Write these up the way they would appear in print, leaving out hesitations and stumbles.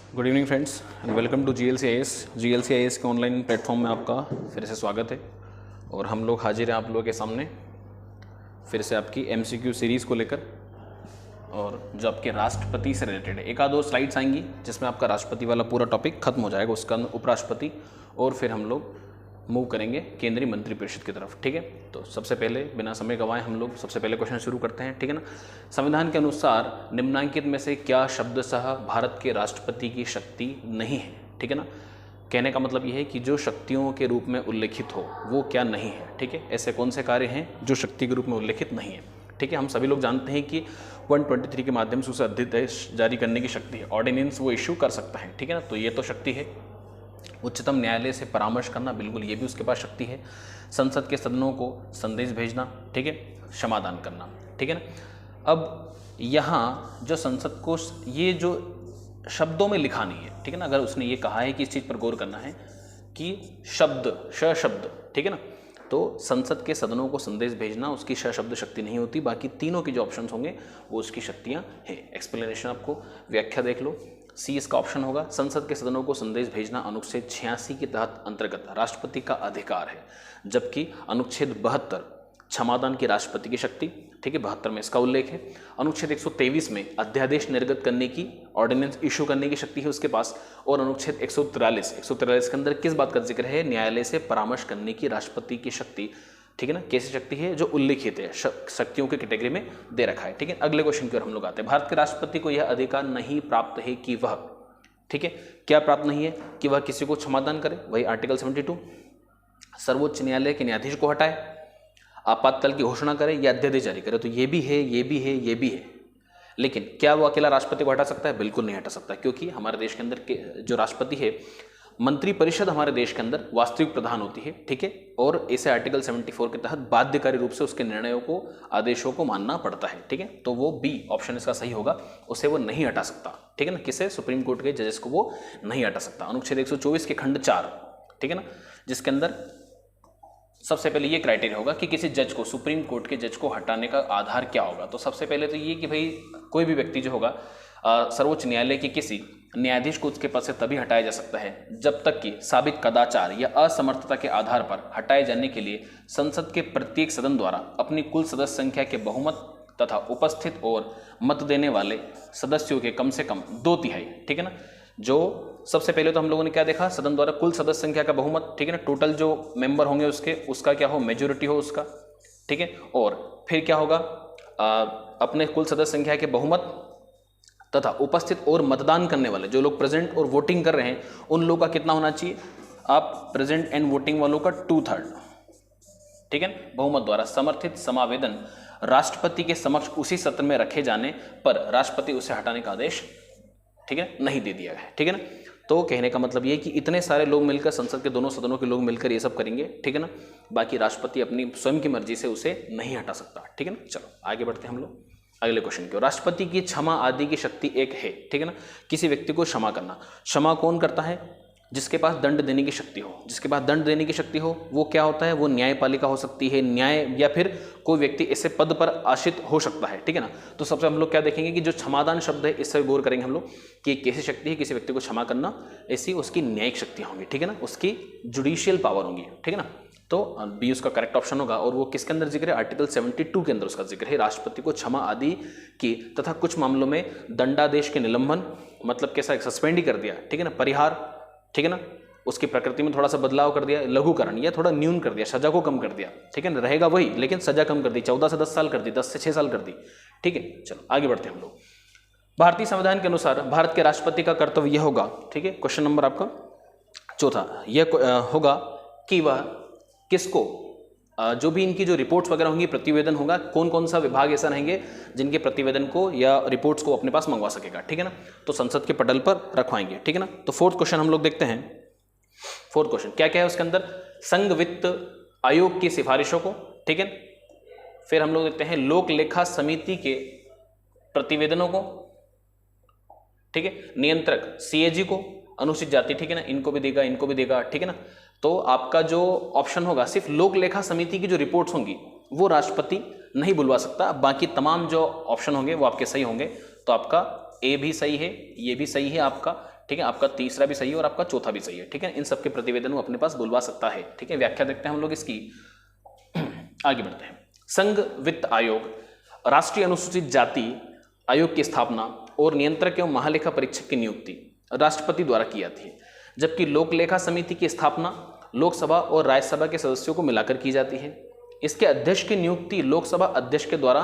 Good evening friends and welcome to GLCIS के online platform में आपका फिर से स्वागत है। और हम लोग हाजिर हैं आप लोगों के सामने फिर से आपकी MCQ सीरीज़ को लेकर, और जो आपके राष्ट्रपति से रिलेटेड है। एक आध दो स्लाइड्स आएंगी जिसमें आपका राष्ट्रपति वाला पूरा टॉपिक खत्म हो जाएगा, उसका उपराष्ट्रपति, और फिर हम लोग मूव करेंगे केंद्रीय मंत्रिपरिषद की तरफ। ठीक है, तो सबसे पहले बिना समय गंवाए हम लोग सबसे पहले क्वेश्चन शुरू करते हैं। ठीक है ना। संविधान के अनुसार निम्नलिखित में से क्या शब्दशः भारत के राष्ट्रपति की शक्ति नहीं है? ठीक है ना। कहने का मतलब यह है कि जो शक्तियों के रूप में उल्लेखित हो वो क्या नहीं है। ठीक है, ऐसे कौन से कार्य हैं जो शक्ति के रूप में उल्लेखित नहीं है? ठीक है, हम सभी लोग जानते हैं कि 123 के माध्यम से उसे अध्यादेश जारी करने की शक्ति है, ऑर्डिनेंस वो इश्यू कर सकता है। ठीक है ना, तो ये तो शक्ति है। उच्चतम न्यायालय से परामर्श करना, बिल्कुल ये भी उसके पास शक्ति है। संसद के सदनों को संदेश भेजना, ठीक है, क्षमादान करना। ठीक है ना। अब यहाँ जो संसद को ये जो शब्दों में लिखा नहीं है, ठीक है ना, अगर उसने ये कहा है कि इस चीज़ पर गौर करना है कि शब्द, ठीक है ना, तो संसद के सदनों को संदेश भेजना उसकी शब्द शक्ति नहीं होती। बाकी तीनों की जो ऑप्शंस होंगे वो उसकी शक्तियाँ हैं। एक्सप्लेनेशन आपको, व्याख्या देख लो। सी इसका ऑप्शन होगा। संसद के सदनों को संदेश भेजना अनुच्छेद 86 के तहत अंतर्गत राष्ट्रपति का अधिकार है, जबकि अनुच्छेद 72 क्षमादान की राष्ट्रपति की शक्ति, ठीक है, 72 में इसका उल्लेख है। अनुच्छेद 123 में अध्यादेश निर्गत करने की, ऑर्डिनेंस इशू करने की शक्ति है उसके पास। और अनुच्छेद 143 के अंदर किस बात का जिक्र है? न्यायालय से परामर्श करने की राष्ट्रपति की शक्ति। ठीक है ना, कैसी शक्ति है? जो उल्लिखित है, शक्तियों की कैटेगरी में दे रखा है। ठीक है, अगले क्वेश्चन की ओर हम लोग आते हैं। भारत के राष्ट्रपति को यह अधिकार नहीं प्राप्त है कि वह, ठीक है, क्या प्राप्त नहीं है? कि वह किसी को क्षमादान करे, वही आर्टिकल 72, सर्वोच्च न्यायालय के न्यायाधीश को हटाए, आपातकाल की घोषणा करे या अध्यादेश जारी करे। तो ये भी है, ये भी है, ये भी है। लेकिन क्या वो अकेला राष्ट्रपति को हटा सकता है? बिल्कुल नहीं हटा सकता, क्योंकि हमारे देश के अंदर के जो राष्ट्रपति है, मंत्रिपरिषद हमारे देश के अंदर वास्तविक प्रधान होती है। ठीक है, और इसे आर्टिकल 74 के तहत बाध्यकारी रूप से उसके निर्णयों को, आदेशों को मानना पड़ता है। ठीक है, तो वो बी ऑप्शन इसका सही होगा, उसे वो नहीं हटा सकता। ठीक है ना, किसे? सुप्रीम कोर्ट के जजेस को वो नहीं हटा सकता। अनुच्छेद 124 के खंड 4, ठीक है ना, जिसके अंदर सबसे पहले ये क्राइटेरिया होगा कि किसी जज को, सुप्रीम कोर्ट के जज को हटाने का आधार क्या होगा। तो सबसे पहले तो ये कि भाई कोई भी व्यक्ति जो होगा सर्वोच्च न्यायालय के किसी न्यायाधीश को उसके पद से तभी हटाया जा सकता है जब तक कि साबित कदाचार या असमर्थता के आधार पर हटाए जाने के लिए संसद के प्रत्येक सदन द्वारा अपनी कुल सदस्य संख्या के बहुमत तथा उपस्थित और मत देने वाले सदस्यों के कम से कम 2/3, ठीक है ना। जो सबसे पहले तो हम लोगों ने क्या देखा? सदन द्वारा कुल सदस्य संख्या का बहुमत, ठीक है ना, टोटल जो मेंबर होंगे उसका क्या हो? मेजोरिटी हो उसका, ठीक है। और फिर क्या होगा? अपने कुल सदस्य संख्या के बहुमत तथा उपस्थित और मतदान करने वाले जो लोग प्रेजेंट और वोटिंग कर रहे हैं उन लोगों का कितना होना चाहिए? आप प्रेजेंट एंड वोटिंग वालों का 2/3, ठीक है, बहुमत द्वारा समर्थित समावेदन राष्ट्रपति के समक्ष उसी सत्र में रखे जाने पर राष्ट्रपति उसे हटाने का आदेश, ठीक है, नहीं दे दिया गया। ठीक है ना। तो कहने का मतलब ये कि इतने सारे लोग मिलकर, संसद के दोनों सदनों के लोग मिलकर ये सब करेंगे, ठीक है ना। बाकी राष्ट्रपति अपनी स्वयं की मर्जी से उसे नहीं हटा सकता। ठीक है ना। चलो आगे बढ़ते हैं हम लोग अगले क्वेश्चन की ओर। राष्ट्रपति की क्षमा आदि की शक्ति एक है, ठीक है ना, किसी व्यक्ति को क्षमा करना। क्षमा कौन करता है? जिसके पास दंड देने की शक्ति हो। जिसके पास दंड देने की शक्ति हो वो क्या होता है? वो न्यायपालिका हो सकती है, न्याय, या फिर कोई व्यक्ति ऐसे पद पर आश्रित हो सकता है। ठीक है ना। तो सबसे हम लोग क्या देखेंगे कि जो क्षमादान शब्द है इससे गौर करेंगे हम लोग कि कैसी शक्ति है किसी व्यक्ति को क्षमा करना, ऐसी उसकी न्यायिक शक्तियाँ होंगी, ठीक है ना, उसकी जुडिशियल पावर होंगी, ठीक है ना। तो बी उसका करेक्ट ऑप्शन होगा। और वो किसके अंदर जिक्र है? आर्टिकल 72 के अंदर उसका जिक्र है, राष्ट्रपति को क्षमा आदि की तथा कुछ मामलों में दंडादेश के निलंबन, मतलब कैसा, सस्पेंड ही कर दिया, ठीक है ना, परिहार, ठीक है ना, उसकी प्रकृति में थोड़ा सा बदलाव कर दिया, लघुकरण या थोड़ा न्यून कर दिया, सजा को कम कर दिया, ठीक है ना, रहेगा वही लेकिन सजा कम कर दी, 14 से 10 साल कर दी, 10 से 6 साल कर दी। ठीक है, चलो आगे बढ़ते हैं हम लोग। भारतीय संविधान के अनुसार भारत के राष्ट्रपति का कर्तव्य यह होगा, ठीक है, क्वेश्चन नंबर आपका चौथा, यह होगा कि वह किसको, जो भी इनकी जो रिपोर्ट्स वगैरह होंगी, प्रतिवेदन होगा, कौन कौन सा विभाग ऐसा रहेंगे जिनके प्रतिवेदन को या रिपोर्ट्स को अपने पास मंगवा सकेगा, ठीक है ना, तो संसद के पटल पर रखवाएंगे, ठीक है ना। तो फोर्थ क्वेश्चन हम लोग देखते हैं। फोर्थ क्वेश्चन क्या क्या है उसके अंदर? संघ वित्त आयोग की सिफारिशों को, ठीक है। फिर हम लोग देखते हैं लोक लेखा समिति के प्रतिवेदनों को, ठीक है, नियंत्रक CAG को, अनुसूचित जाति, ठीक है ना, इनको भी देगा, इनको भी देगा, ठीक है ना। तो आपका जो ऑप्शन होगा, सिर्फ लोक लेखा समिति की जो रिपोर्ट्स होंगी वो राष्ट्रपति नहीं बुलवा सकता, बाकी तमाम जो ऑप्शन होंगे वो आपके सही होंगे। तो आपका ए भी सही है, ये भी सही है आपका, ठीक है, आपका तीसरा भी सही है और आपका चौथा भी सही है। ठीक है, इन सबके प्रतिवेदन वो अपने पास बुलवा सकता है। ठीक है, व्याख्या देखते हैं हम लोग इसकी। आगे बढ़ते हैं। संघ वित्त आयोग राष्ट्रीय अनुसूचित जाति आयोग की स्थापना और नियंत्रक एवं महालेखा परीक्षक की नियुक्ति राष्ट्रपति द्वारा की जाती है, जबकि लोक लेखा समिति की स्थापना लोकसभा और राज्यसभा के सदस्यों को मिलाकर की जाती है। इसके अध्यक्ष की नियुक्ति लोकसभा अध्यक्ष के द्वारा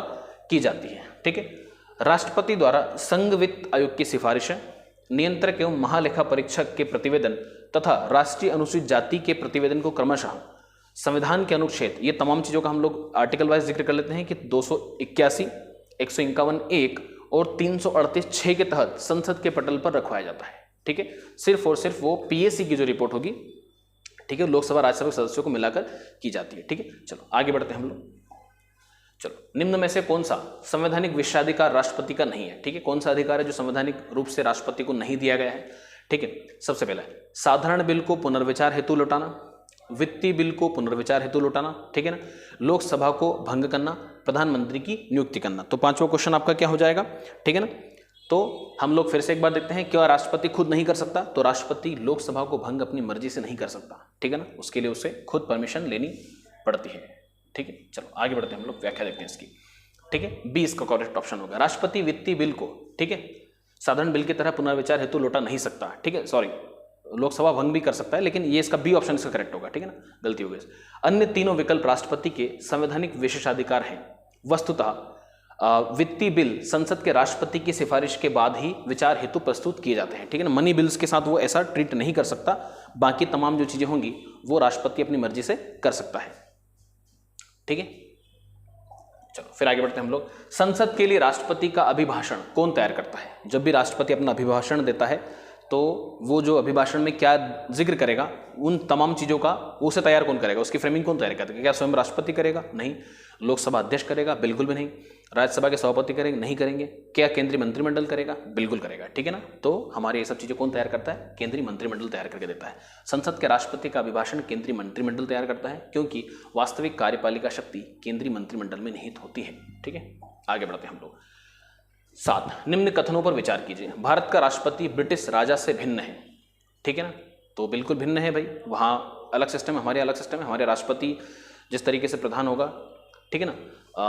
की जाती है। ठीक है, राष्ट्रपति द्वारा संघ वित्त आयोग की सिफारिशें, नियंत्रक एवं महालेखा परीक्षक के प्रतिवेदन तथा राष्ट्रीय अनुसूचित जाति के प्रतिवेदन को क्रमशः संविधान के अनुच्छेद, ये तमाम चीजों का हम लोग आर्टिकल वाइज जिक्र कर लेते हैं कि 281, 151(1) और 338(6) के तहत संसद के पटल पर रखवाया जाता है। ठीक है, सिर्फ और सिर्फ वो पीएससी की जो रिपोर्ट होगी, ठीक है, लोकसभा राज्यसभा के सदस्यों को मिलाकर की जाती है। ठीक है, चलो आगे बढ़ते हैं हम लोग। चलो, निम्न में से कौन सा संवैधानिक विशेषाधिकार राष्ट्रपति का नहीं है? ठीक है, कौन सा अधिकार है जो संवैधानिक रूप से राष्ट्रपति को नहीं दिया गया है? ठीक है, सबसे पहला साधारण बिल को पुनर्विचार हेतु लौटाना, वित्तीय बिल को पुनर्विचार हेतु लौटाना, ठीक है ना, लोकसभा को भंग करना, प्रधानमंत्री की नियुक्ति करना। तो पांचवा क्वेश्चन आपका क्या हो जाएगा? ठीक है ना, तो हम लोग फिर से एक बार देखते हैं, क्या राष्ट्रपति खुद नहीं कर सकता? तो राष्ट्रपति लोकसभा को भंग अपनी मर्जी से नहीं कर सकता। ठीक है ना, उसके लिए उसे खुद परमिशन लेनी पड़ती है। ठीक है, चलो आगे बढ़ते हैं हम लोग, व्याख्या देखते हैं इसकी। ठीक है, बी इसका करेक्ट ऑप्शन होगा। राष्ट्रपति वित्तीय बिल को, ठीक है, साधारण बिल की तरह पुनर्विचार हेतु लौटा नहीं सकता। ठीक है, सॉरी, लोकसभा भंग भी कर सकता है, लेकिन ये इसका बी ऑप्शन इसका करेक्ट होगा। ठीक है ना, गलती हो गई। अन्य तीनों विकल्प राष्ट्रपति के संवैधानिक विशेषाधिकार हैं। वस्तुतः वित्तीय बिल संसद के राष्ट्रपति की सिफारिश के बाद ही विचार हेतु प्रस्तुत किए जाते हैं। ठीक है ना, मनी बिल्स के साथ वो ऐसा ट्रीट नहीं कर सकता। बाकी तमाम जो चीजें होंगी वो राष्ट्रपति अपनी मर्जी से कर सकता है। ठीक है, चलो फिर आगे बढ़ते हैं हम लोग। संसद के लिए राष्ट्रपति का अभिभाषण कौन तैयार करता है? जब भी राष्ट्रपति अपना अभिभाषण देता है तो वो जो अभिभाषण में क्या जिक्र करेगा, उन तमाम चीज़ों का उसे तैयार कौन करेगा? उसकी फ्रेमिंग कौन तैयार करेगा? क्या स्वयं राष्ट्रपति करेगा? नहीं। लोकसभा अध्यक्ष करेगा? बिल्कुल भी नहीं। राज्यसभा के सभापति करेंगे? नहीं करेंगे। क्या केंद्रीय मंत्रिमंडल करेगा? बिल्कुल करेगा। ठीक है ना, तो हमारे ये सब चीज़ें कौन तैयार करता है? केंद्रीय मंत्रिमंडल तैयार करके देता है। संसद के राष्ट्रपति का अभिभाषण केंद्रीय मंत्रिमंडल तैयार करता है, क्योंकि वास्तविक कार्यपालिका शक्ति केंद्रीय मंत्रिमंडल में निहित होती है। ठीक है, आगे बढ़ते हैं हम लोग। 7, निम्न कथनों पर विचार कीजिए। भारत का राष्ट्रपति ब्रिटिश राजा से भिन्न है। ठीक है ना, तो बिल्कुल भिन्न है भाई, वहाँ अलग सिस्टम है, हमारे अलग सिस्टम है। हमारे राष्ट्रपति जिस तरीके से प्रधान होगा, ठीक है ना,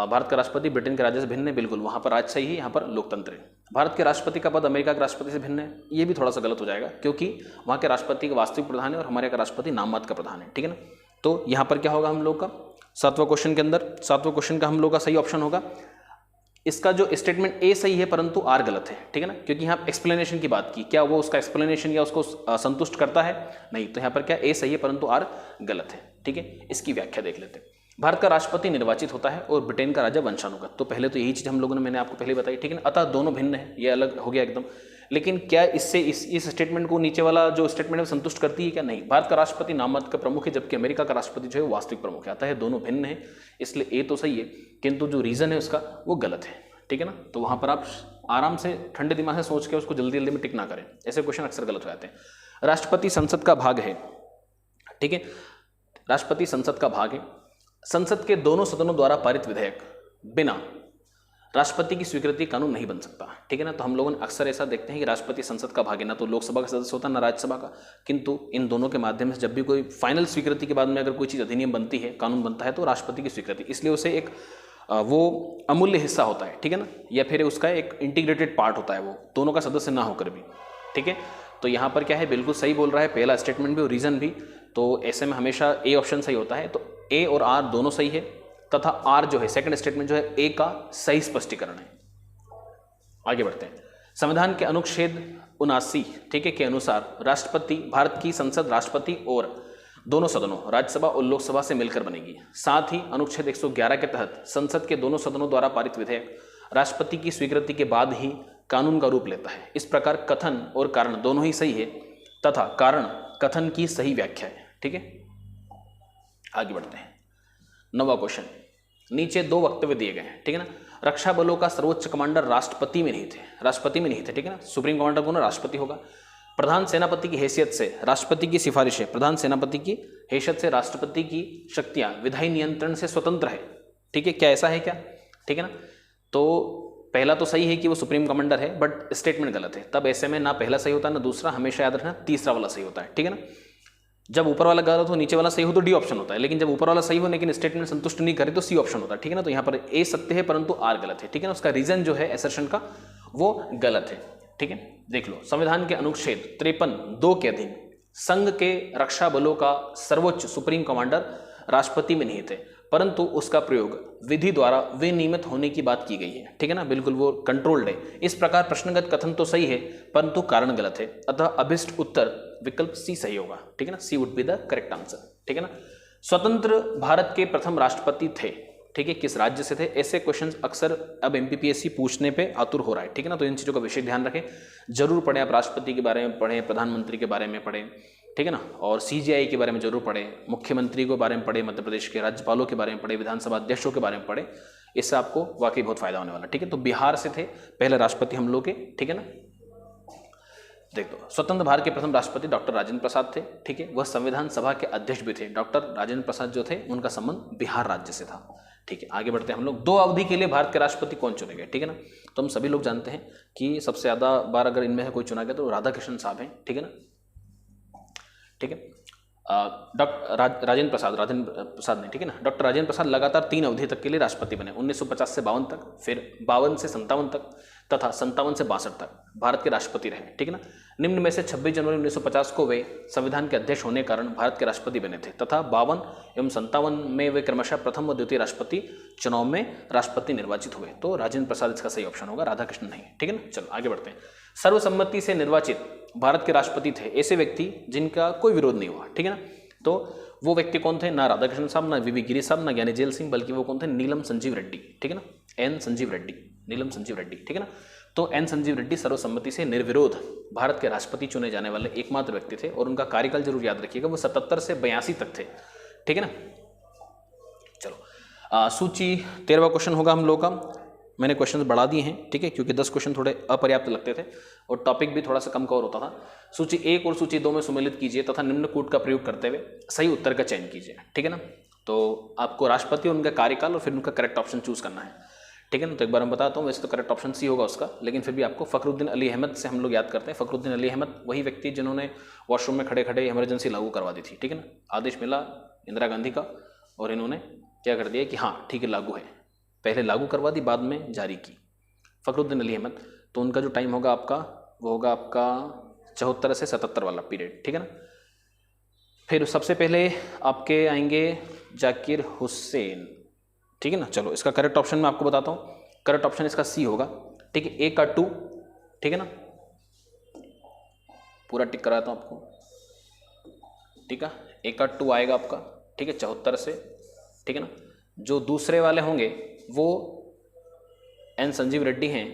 भारत का राष्ट्रपति ब्रिटेन के राजा से भिन्न है, बिल्कुल वहाँ पर राजशाही है, यहाँ पर लोकतंत्र है। भारत के राष्ट्रपति का पद अमेरिका के राष्ट्रपति से भिन्न है, ये भी थोड़ा सा गलत हो जाएगा, क्योंकि वहाँ के राष्ट्रपति का वास्तविक प्रधान है और हमारे का राष्ट्रपति नाम मात्र का प्रधान है। ठीक है ना, तो यहाँ पर क्या होगा हम लोग का 7वां क्वेश्चन के अंदर, 7वां क्वेश्चन का हम लोग का सही ऑप्शन होगा। इसका जो स्टेटमेंट ए सही है परंतु आर गलत है। ठीक है ना, क्योंकि यहाँ एक्सप्लेनेशन की बात की, क्या वो उसका एक्सप्लेनेशन या उसको संतुष्ट करता है? नहीं। तो यहाँ पर क्या ए सही है परंतु आर गलत है। ठीक है, इसकी व्याख्या देख लेते हैं। भारत का राष्ट्रपति निर्वाचित होता है और ब्रिटेन का राजा वंशानुगत। तो पहले तो यही चीज हम लोगों ने, मैंने आपको पहले बताई। ठीक है ना, अतः दोनों भिन्न है, ये अलग हो गया एकदम। लेकिन क्या इससे इस स्टेटमेंट को नीचे वाला जो स्टेटमेंट है संतुष्ट करती है क्या? नहीं। भारत का राष्ट्रपति नाममात्र का प्रमुख है, जबकि अमेरिका का राष्ट्रपति जो है वास्तविक प्रमुख है। अतः दोनों भिन्न है, इसलिए ए तो सही है, किंतु जो रीजन है उसका वो गलत है। ठीक है ना, तो वहां पर आप आराम से ठंडे दिमाग से सोच के उसको जल्दी जल्दी में टिक ना करें, ऐसे क्वेश्चन अक्सर गलत हो जाते हैं। राष्ट्रपति संसद का भाग है। ठीक है, राष्ट्रपति संसद का भाग है। संसद के दोनों सदनों द्वारा पारित विधेयक बिना राष्ट्रपति की स्वीकृति कानून नहीं बन सकता। ठीक है ना, तो हम लोगों ने अक्सर ऐसा देखते हैं कि राष्ट्रपति संसद का भाग है, ना तो लोकसभा का सदस्य होता है ना राज्यसभा का, किंतु इन दोनों के माध्यम से जब भी कोई फाइनल स्वीकृति के बाद में अगर कोई चीज़ अधिनियम बनती है, कानून बनता है, तो राष्ट्रपति की स्वीकृति, इसलिए उसे एक वो अमूल्य हिस्सा होता है। ठीक है ना, या फिर उसका एक इंटीग्रेटेड पार्ट होता है, वो दोनों का सदस्य ना होकर भी। ठीक है, तो यहाँ पर क्या है, बिल्कुल सही बोल रहा है, पहला स्टेटमेंट भी और रीजन भी। तो ऐसे में हमेशा ए ऑप्शन सही होता है, तो ए और आर दोनों सही है, तथा आर जो है सेकंड स्टेटमेंट जो है ए का सही स्पष्टीकरण है। आगे बढ़ते हैं। संविधान के अनुच्छेद 79, ठीक है, के अनुसार राष्ट्रपति, भारत की संसद राष्ट्रपति और दोनों सदनों राज्यसभा और लोकसभा से मिलकर बनेगी। साथ ही अनुच्छेद 111 के तहत संसद के दोनों सदनों द्वारा पारित विधेयक राष्ट्रपति की स्वीकृति के बाद ही कानून का रूप लेता है। इस प्रकार कथन और कारण दोनों ही सही है, तथा कारण कथन की सही व्याख्या है। ठीक है, आगे बढ़ते हैं। 9वां क्वेश्चन, नीचे 2 वक्तव्य दिए गए हैं। ठीक है ना, रक्षा बलों का सर्वोच्च कमांडर राष्ट्रपति में नहीं थे, राष्ट्रपति में नहीं थे। ठीक है ना, सुप्रीम कमांडर कौन है? राष्ट्रपति होगा। प्रधान सेनापति की हैसियत से राष्ट्रपति की सिफारिश है, प्रधान सेनापति की हैसियत से राष्ट्रपति की शक्तियां विधायी नियंत्रण से स्वतंत्र है। ठीक है, क्या ऐसा है क्या? ठीक है ना, तो पहला तो सही है कि वो सुप्रीम कमांडर है, बट स्टेटमेंट गलत है। तब ऐसे में ना पहला सही होता है ना दूसरा, हमेशा याद रखना तीसरा वाला सही होता है, ठीक है ना। जब ऊपर वाला गलत हो नीचे वाला सही हो तो डी ऑप्शन होता है, लेकिन जब ऊपर वाला सही हो लेकिन स्टेटमेंट संतुष्ट नहीं करे तो सी ऑप्शन होता है, ठीक है ना। तो यहाँ पर ए सत्य है परंतु आर गलत है, ठीक है ना। उसका रीजन जो है असर्शन का वो गलत है, ठीक है। देख लो, संविधान के अनुच्छेद 53(2) के अधीन संघ के रक्षा बलों का सर्वोच्च सुप्रीम कमांडर राष्ट्रपति में निहित है, परंतु उसका प्रयोग विधि द्वारा विनियमित होने की बात की गई है, ठीक है ना। बिल्कुल वो कंट्रोल्ड है। इस प्रकार प्रश्नगत कथन तो सही है परंतु कारण गलत है, अतः अभिष्ट उत्तर विकल्प सी सही होगा, ठीक है ना। C would be the correct answer, ठीक है ना। स्वतंत्र भारत के प्रथम राष्ट्रपति थे, ठीक है, किस राज्य से थे? ऐसे क्वेश्चंस अक्सर अब एमपीपीएससी पूछने पे आतुर हो रहा है, ठीक है ना। तो इन चीज़ों का विशेष ध्यान रखें, जरूर पढ़ें। आप राष्ट्रपति के बारे में पढ़ें, प्रधानमंत्री के बारे में पढ़ें, ठीक है ना। और सीजीआई के बारे में जरूर पढ़ें, मुख्यमंत्री के बारे में पढ़ें, मध्य प्रदेश के राज्यपालों के बारे में पढ़ें, विधानसभा अध्यक्षों के बारे में पढ़ें। इससे आपको वाकई बहुत फायदा होने वाला, ठीक है। तो बिहार से थे पहले राष्ट्रपति हम लोग के, ठीक है ना। देख दो, स्वतंत्र भारत के प्रथम राष्ट्रपति डॉक्टर राजेंद्र प्रसाद थे, ठीक है। वह संविधान सभा के अध्यक्ष भी थे। डॉक्टर राजेंद्र प्रसाद जो थे उनका संबंध बिहार राज्य से था, ठीक है। आगे बढ़ते हैं हम लोग। 2 अवधि के लिए भारत के राष्ट्रपति कौन चुने गए, ठीक है ना। तो हम सभी लोग जानते हैं कि सबसे ज्यादा बार अगर इनमें से कोई चुना गया तो राधाकृष्णन साहब हैं, ठीक है ना, ठीक है। डॉक्टर राजेंद्र प्रसाद ने, ठीक है ना। डॉक्टर राजेंद्र प्रसाद लगातार 3 अवधि तक के लिए राष्ट्रपति बने, 1950 से 52 तक, फिर 52 से 57 तक तथा 57 से 62 तक भारत के राष्ट्रपति रहे, ठीक है ना। निम्न में से 26 जनवरी 1950 को वे संविधान के अध्यक्ष होने के कारण भारत के राष्ट्रपति बने थे तथा 52 एवं 57 में वे क्रमशः प्रथम व द्वितीय राष्ट्रपति चुनाव में राष्ट्रपति निर्वाचित हुए। तो राजेंद्र प्रसाद इसका सही ऑप्शन होगा, राधाकृष्णन नहीं, ठीक है ना। चलो आगे बढ़ते हैं। सर्वसम्मति से निर्वाचित भारत के राष्ट्रपति थे ऐसे व्यक्ति जिनका कोई विरोध नहीं हुआ, ठीक है ना। तो वो व्यक्ति कौन थे? ना राधाकृष्णन साहब, ना वीवी गिरी साहब, ना ज्ञानी जेल सिंह, बल्कि वो कौन थे? नीलम संजीव रेड्डी, ठीक है ना। एन संजीव रेड्डी, नीलम संजीव रेड्डी, ठीक है ना। तो एन संजीव रेड्डी सर्वसम्मति से निर्विरोध भारत के राष्ट्रपति चुने जाने वाले एकमात्र व्यक्ति थे और उनका कार्यकाल जरूर याद रखिएगा, वो 77 से 82 तक थे, ठीक है ना। चलो सूची 13वां क्वेश्चन होगा हम लोग का। मैंने क्वेश्चन बढ़ा दिए हैं, ठीक है, क्योंकि 10 क्वेश्चन थोड़े अपर्याप्त लगते थे और टॉपिक भी थोड़ा सा कम कवर होता था। सूची 1 और सूची 2 में सम्मिलित कीजिए तथा निम्न कूट का प्रयोग करते हुए सही उत्तर का चयन कीजिए, ठीक है ना। तो आपको राष्ट्रपति और उनका कार्यकाल और फिर उनका करेक्ट ऑप्शन चूज करना है, ठीक है ना। तो एक बार मैं बताता हूँ, वैसे तो करेक्ट ऑप्शन सी होगा उसका, लेकिन फिर भी आपको फखरुद्दीन अली अहमद से हम लोग याद करते हैं। फखरुद्दीन अली अहमद वही व्यक्ति जिन्होंने वॉशरूम में खड़े खड़े इमरजेंसी लागू करवा दी थी, ठीक है ना। आदेश मिला इंदिरा गांधी का और इन्होंने क्या कर दिया कि हाँ ठीक है लागू है, पहले लागू करवा दी बाद में जारी की, फखरुद्दीन अली अहमद। तो उनका जो टाइम होगा आपका वो होगा आपका 74 से 77 वाला पीरियड, ठीक है ना। फिर सबसे पहले आपके आएंगे जाकिर हुसैन, ठीक है ना। चलो इसका करेक्ट ऑप्शन मैं आपको बताता हूँ, करेक्ट ऑप्शन इसका सी होगा, ठीक है। ए का 2, ठीक है ना, पूरा टिक कराता हूँ आपको, ठीक है। ए का 2 आएगा आपका, ठीक है, 74 से, ठीक है ना। जो दूसरे वाले होंगे वो एन संजीव रेड्डी हैं,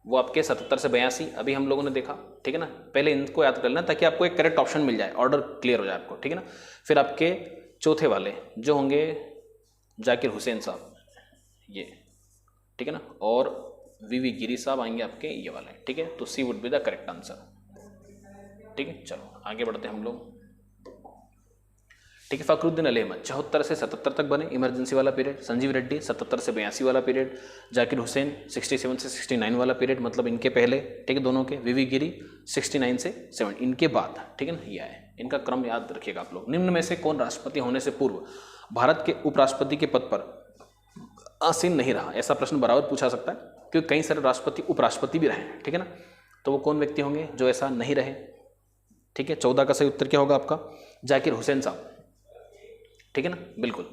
वो आपके 77 से 82 अभी हम लोगों ने देखा, ठीक है ना। पहले इनको याद कर लेना ताकि आपको एक करेक्ट ऑप्शन मिल जाए, ऑर्डर क्लियर हो जाए आपको, ठीक है ना। फिर आपके चौथे वाले जो होंगे जाकिर हुसैन साहब, ये, ठीक है ना, और वीवी गिरी साहब आएंगे आपके ये वाले, ठीक है। तो C would be the correct answer, ठीक है। चलो आगे बढ़ते हैं हम लोग, ठीक है। फखरुद्दीन अली अहमद 74 से 77 तक बने, इमरजेंसी वाला पीरियड। संजीव रेड्डी 77 से 82 वाला पीरियड। जाकिर हुसैन 67 से 69 वाला पीरियड, मतलब इनके पहले, ठीक है, दोनों के। वीवी गिरी 69 से 7 इनके बाद, ठीक है ना। यह है इनका क्रम, याद रखिएगा आप लोग। निम्न में से कौन राष्ट्रपति होने से पूर्व भारत के उपराष्ट्रपति के पद पर आसीन नहीं रहा? ऐसा प्रश्न बराबर पूछा सकता है क्योंकि कई सारे राष्ट्रपति उपराष्ट्रपति भी रहे, ठीक है ना। तो वो कौन व्यक्ति होंगे जो ऐसा नहीं रहे, ठीक है। 14 का सही उत्तर क्या होगा आपका? जाकिर हुसैन साहब, ठीक है ना, बिल्कुल।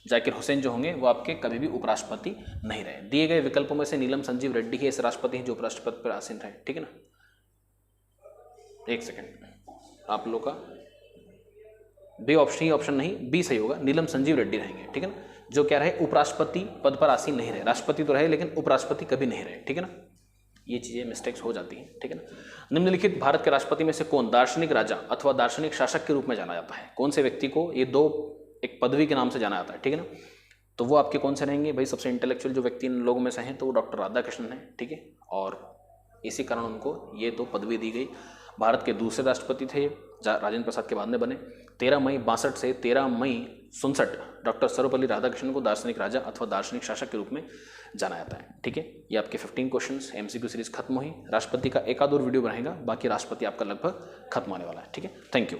जाकिर हुसैन जो होंगे वो आपके कभी भी उपराष्ट्रपति नहीं रहे। दिए गए विकल्पों में से नीलम संजीव रेड्डी ही ऐसे राष्ट्रपति हैं जो उपराष्ट्रपति पर आसीन रहे, ठीक है ना। एक सेकेंड, आप लोग का बी ऑप्शन ही ऑप्शन नहीं, बी सही होगा, नीलम संजीव रेड्डी रहेंगे, ठीक है ना। जो क्या रहे, उपराष्ट्रपति पद पर आसीन नहीं रहे, राष्ट्रपति तो रहे लेकिन उपराष्ट्रपति कभी नहीं रहे, ठीक है ना। ये चीजें मिस्टेक्स हो जाती हैं, ठीक है ना। निम्नलिखित भारत के राष्ट्रपति में से कौन दार्शनिक राजा अथवा दार्शनिक शासक के रूप में जाना जाता है? कौन से व्यक्ति को ये दो एक पदवी के नाम से जाना जाता है, ठीक है ना। तो वो आपके कौन से रहेंगे भाई? सबसे इंटेलेक्चुअल जो व्यक्ति इन लोगों में से हैं तो वो डॉक्टर राधाकृष्णन है, ठीक है। और इसी कारण उनको ये दो पदवी दी गई। भारत के दूसरे राष्ट्रपति थे, राजेंद्र प्रसाद के बाद में बने। 13 मई 62 से 13 मई 67 डॉक्टर सर्वपल्ली राधाकृष्णन को दार्शनिक राजा अथवा दार्शनिक शासक के रूप में जाना जाता है। ठीक है, ये आपके 15 क्वेश्चंस MCQ सीरीज खत्म हुई। राष्ट्रपति का एक आध और वीडियो बनाएगा, बाकी राष्ट्रपति आपका लगभग खत्म होने वाला है। ठीक है, थैंक यू।